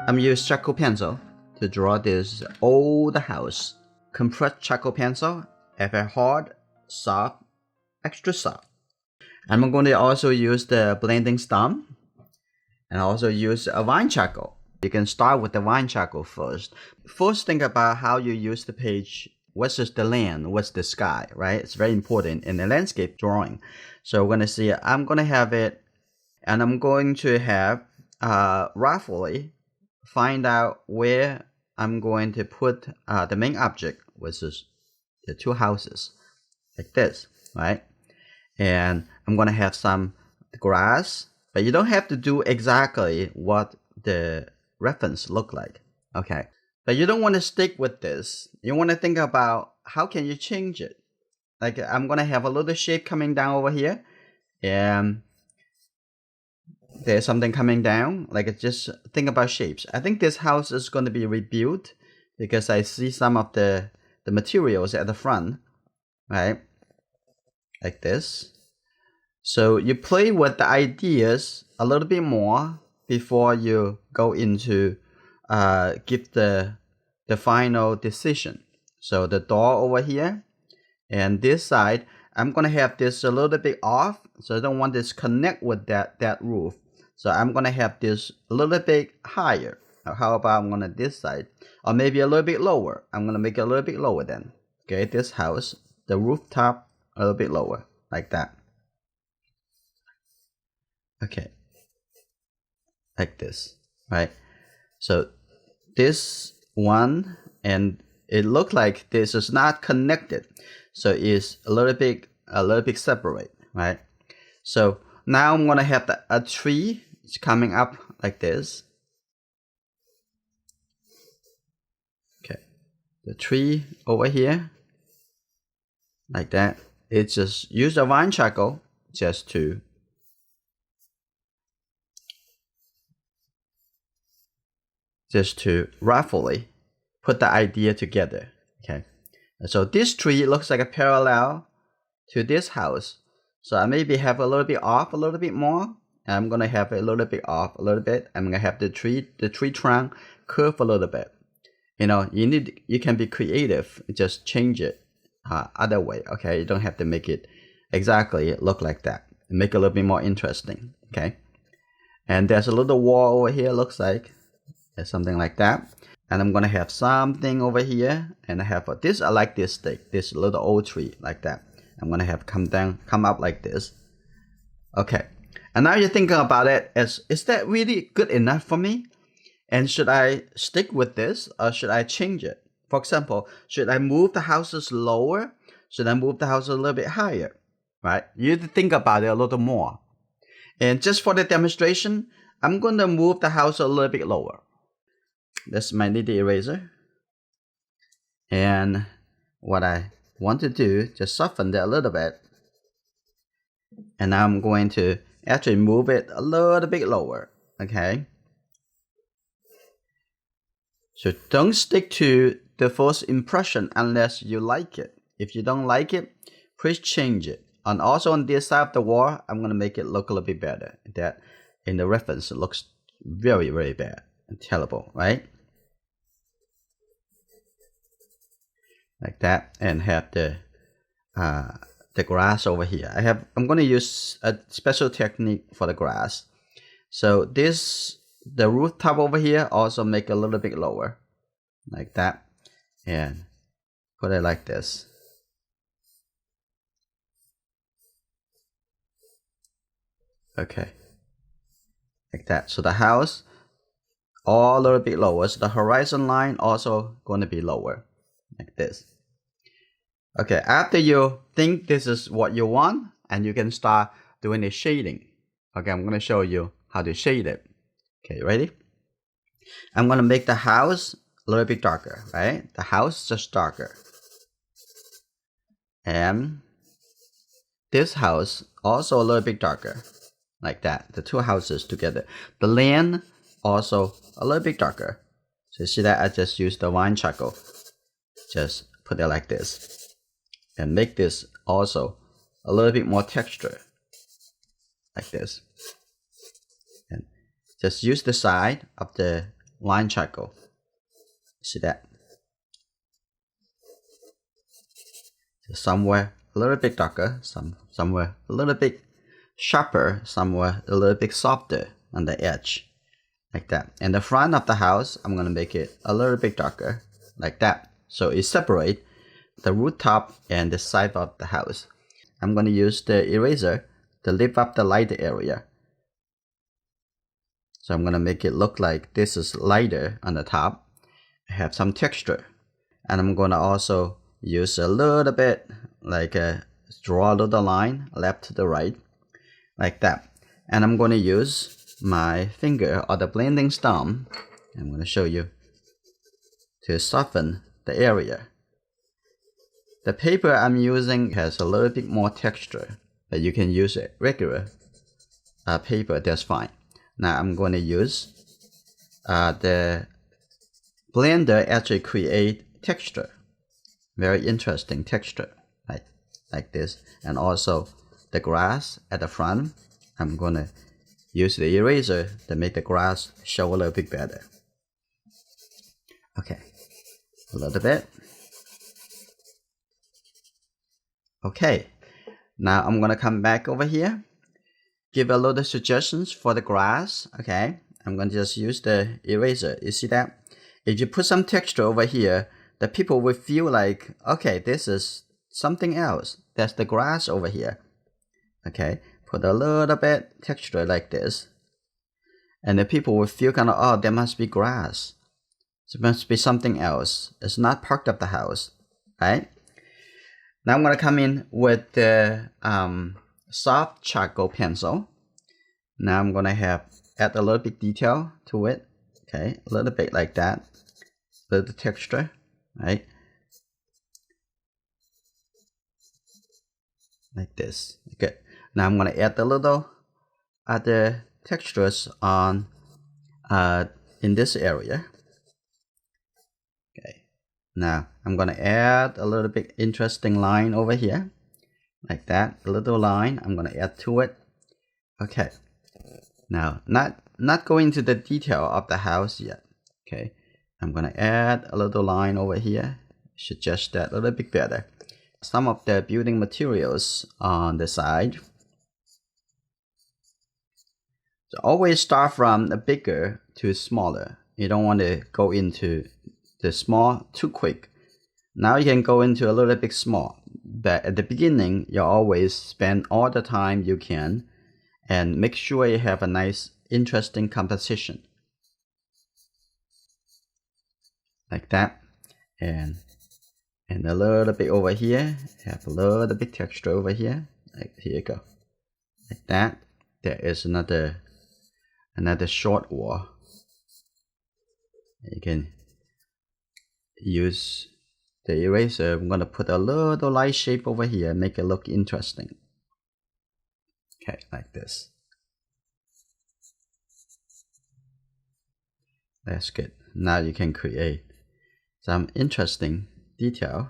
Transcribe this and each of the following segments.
I'm using charcoal pencil to draw this old house. Compressed charcoal pencil, very hard, soft, extra soft. And I'm going to also use the blending stump and also use a vine charcoal. You can start with the vine charcoal first. First, think about how you use the page versus the land, what's the sky, right? It's very important in the landscape drawing. So we're going to see, I'm going to have it, and I'm going to have roughly find out where I'm going to put the main object, which is the two houses, like this, right? And I'm going to have some grass, but you don't have to do exactly what the reference look like, okay? But you don't want to stick with this. You want to think about how can you change it. Like I'm going to have a little shape coming down over here, and there's something coming down. Like just think about shapes. I think this house is going to be rebuilt because I see some of the materials at the front, right? Like this. So you play with the ideas a little bit more before you go into give the final decision. So the door over here and this side, I'm gonna have this a little bit off, so I don't want this connect with that roof. So I'm gonna have this a little bit higher. Now, how about I'm gonna this side, or maybe a little bit lower. I'm gonna make it a little bit lower then. Okay, this house, the rooftop a little bit lower, like that. Okay, like this, right? So this one, and it looked like this is not connected, so it's a little bit separate, right? So now I'm gonna have a tree. It's coming up like this. Okay, the tree over here, like that. It's just use a vine charcoal just to roughly put the idea together. Okay, so this tree looks like a parallel to this house. So I maybe have a little bit off a little bit more. I'm gonna have a little bit off a little bit. I'm gonna have the tree trunk curve a little bit. You know, you can be creative. Just change it other way. Okay, you don't have to make it exactly look like that. Make it a little bit more interesting. Okay, and there's a little wall over here. Looks like something like that. And I'm gonna have something over here, and I have this. I like this stick, this little old tree like that. I'm gonna have come up like this. Okay, and now you're thinking about it as, is that really good enough for me? And should I stick with this or should I change it? For example, should I move the houses lower? Should I move the house a little bit higher? Right? You need to think about it a little more. And just for the demonstration, I'm going to move the house a little bit lower. That's my little eraser. And what I want to do, just soften that a little bit. And now I'm going to actually move it a little bit lower. Okay. So don't stick to the first impression unless you like it. If you don't like it, please change it. And also on this side of the wall, I'm going to make it look a little bit better. That in the reference, it looks very, very bad and terrible, right? Like that, and have the grass over here. I'm going to use a special technique for the grass. So the rooftop over here also make it a little bit lower, like that, and put it like this. Okay, like that. So the house all a little bit lower. So the horizon line also going to be lower, like this. Okay, after you think this is what you want, and you can start doing the shading. Okay, I'm going to show you how to shade it. Okay, ready? I'm going to make the house a little bit darker, right? The house just darker. And this house also a little bit darker, like that. The two houses together. The land also a little bit darker. So you see that I just used the vine charcoal. Just put it like this. And make this also a little bit more texture, like this. And just use the side of the line charcoal. See that? Somewhere a little bit darker, somewhere a little bit sharper, somewhere a little bit softer on the edge, like that. And the front of the house, I'm gonna make it a little bit darker, like that. So it separates the rooftop and the side of the house. I'm gonna use the eraser to lift up the light area. So I'm gonna make it look like this is lighter on the top. I have some texture, and I'm gonna also use a little bit like draw a little line left to the right, like that. And I'm going to use my finger or the blending stump. I'm going to show you to soften the area. The paper I'm using has a little bit more texture, but you can use a regular paper, that's fine. Now I'm going to use the blender actually create texture. Very interesting texture, like this. And also the grass at the front, I'm gonna use the eraser to make the grass show a little bit better. Okay, a little bit. Okay, now I'm gonna come back over here, give a little suggestions for the grass. Okay, I'm gonna just use the eraser. You see that? If you put some texture over here, the people will feel like, okay, this is something else. That's the grass over here. Okay, put a little bit texture like this. And the people will feel kind of, oh, there must be grass. It must be something else. It's not part of the house, right? Now I'm going to come in with the soft charcoal pencil. Now I'm going to add a little bit detail to it. Okay, a little bit like that. A little texture. Right, like this. Good. Now I'm gonna add a little other textures on in this area. Okay. Now I'm gonna add a little bit interesting line over here, like that. A little line. I'm gonna add to it. Okay. Now not going to the detail of the house yet. Okay. I'm gonna add a little line over here, suggest that a little bit better. Some of the building materials on the side. So always start from the bigger to smaller. You don't want to go into the small too quick. Now you can go into a little bit small, but at the beginning, you always spend all the time you can and make sure you have a nice, interesting composition. Like that, and a little bit over here, have a little bit texture over here. Like, here you go, like that. There is another short wall. You can use the eraser. I'm gonna put a little light shape over here, make it look interesting. Okay, like this. That's good. Now you can create some interesting detail.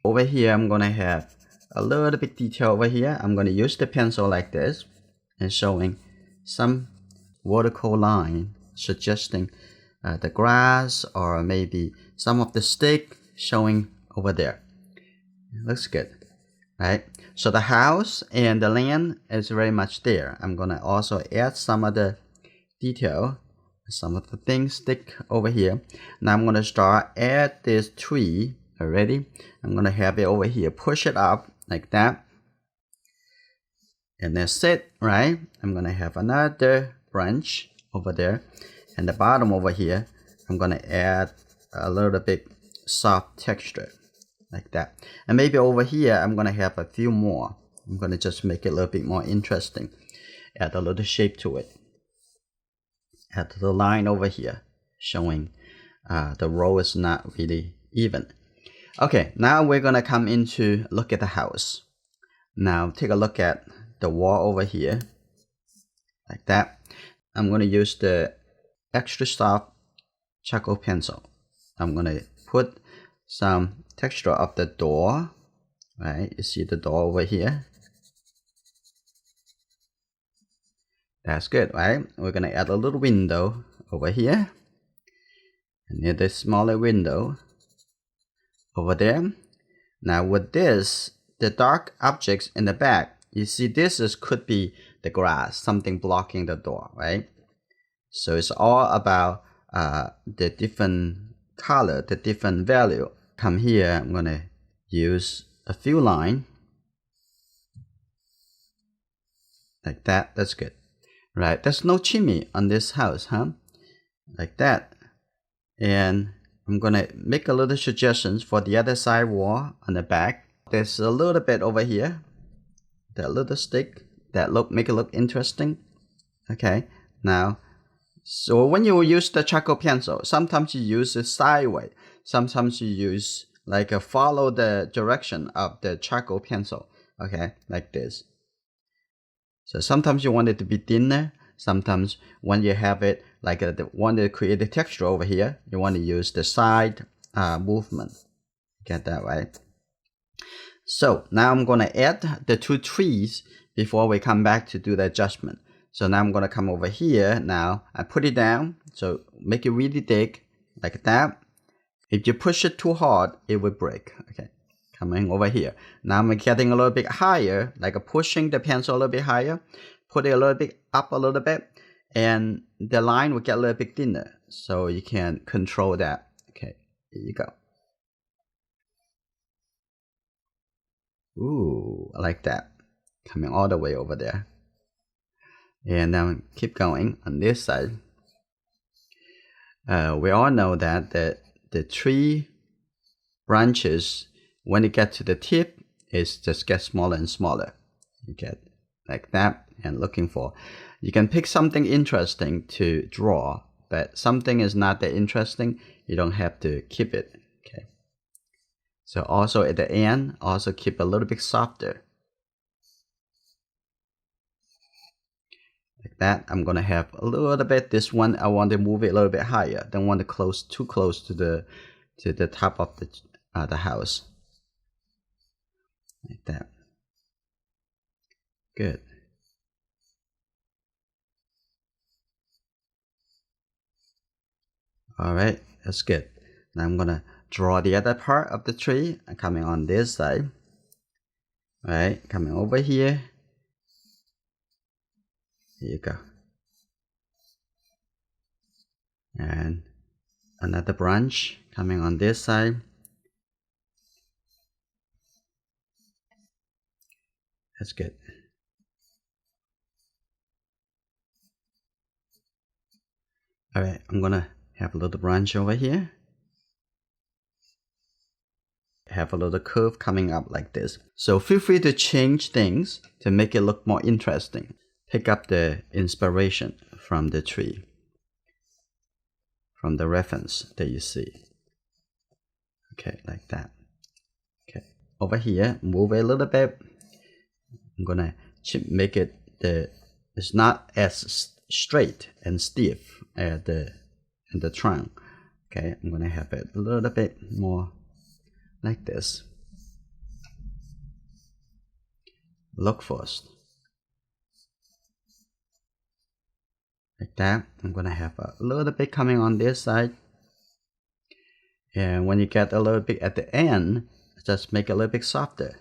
Over here, I'm gonna have a little bit detail over here. I'm gonna use the pencil like this and showing some vertical line, suggesting the grass or maybe some of the stick showing over there. Looks good, right? So the house and the land is very much there. I'm gonna also add some of the detail. Some of the things stick over here. Now I'm going to start add this tree already. I'm going to have it over here, push it up like that. And that's it, right? I'm going to have another branch over there. And the bottom over here, I'm going to add a little bit soft texture like that. And maybe over here, I'm going to have a few more. I'm going to just make it a little bit more interesting. Add a little shape to it. Add the line over here showing the row is not really even. Okay, now we're gonna come into look at the house. Now take a look at the wall over here, like that. I'm gonna use the extra soft charcoal pencil. I'm gonna put some texture of the door, right? You see the door over here. That's good, right? We're gonna add a little window over here. And near the smaller window over there. Now with this, the dark objects in the back, you see this could be the grass, something blocking the door, right? So it's all about the different color, the different value. Come here, I'm gonna use a few lines like that. That's good, right? There's no chimney on this house, huh? Like that. And I'm gonna make a little suggestions for the other side wall on the back. There's a little bit over here, that little stick that make it look interesting. Okay, now, so when you use the charcoal pencil, sometimes you use it sideways. Sometimes you use like follow the direction of the charcoal pencil. Okay, like this. So sometimes you want it to be thinner. Sometimes when you have it like want to create the texture over here, you want to use the side movement. Get that right? So now I'm going to add the 2 trees before we come back to do the adjustment. So now I'm going to come over here now and put it down. So make it really thick like that. If you push it too hard, it will break. Okay, coming over here. Now I'm getting a little bit higher, like pushing the pencil a little bit higher. Put it a little bit up a little bit. And the line will get a little bit thinner. So you can control that. Okay, here you go. Ooh, I like that. Coming all the way over there. And now keep going on this side. We all know that the tree branches, when you get to the tip, it just gets smaller and smaller. You get like that. And looking for, you can pick something interesting to draw, but something is not that interesting, you don't have to keep it. Okay. So also at the end, also keep a little bit softer. Like that. I'm gonna have a little bit. This one I want to move it a little bit higher. Don't want to too close to the top of the house. Like that. Good. All right, that's good. Now I'm gonna draw the other part of the tree and coming on this side. All right, coming over here. Here you go. And another branch coming on this side. That's good. All right, I'm gonna have a little branch over here. Have a little curve coming up like this. So feel free to change things to make it look more interesting. Pick up the inspiration from the tree, from the reference that you see. Okay, like that. Okay, over here, move it a little bit. I'm gonna make it it's not as straight and stiff as the trunk. Okay, I'm gonna have it a little bit more like this. Look first. Like that. I'm gonna have a little bit coming on this side. And when you get a little bit at the end, just make it a little bit softer.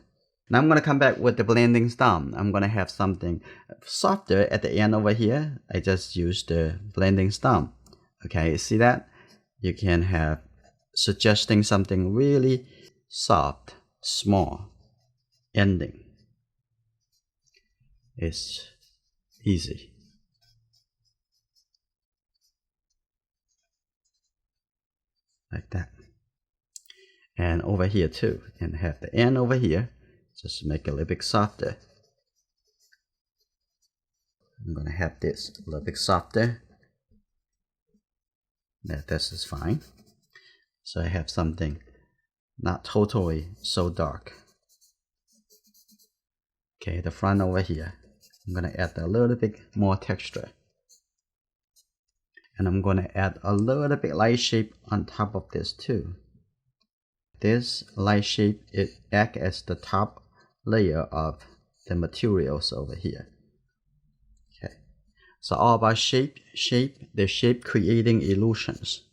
Now I'm gonna come back with the blending stump. I'm gonna have something softer at the end over here. I just used the blending stump. Okay, see that? You can have suggesting something really soft, small, ending. It's easy. Like that. And over here too. And have the end over here. Just make it a little bit softer. I'm gonna have this a little bit softer. This is fine. So I have something not totally so dark. Okay, the front over here. I'm gonna add a little bit more texture. And I'm gonna add a little bit light shape on top of this too. This light shape, it acts as the top layer of the materials over here. Okay, so all about shape, the shape creating illusions.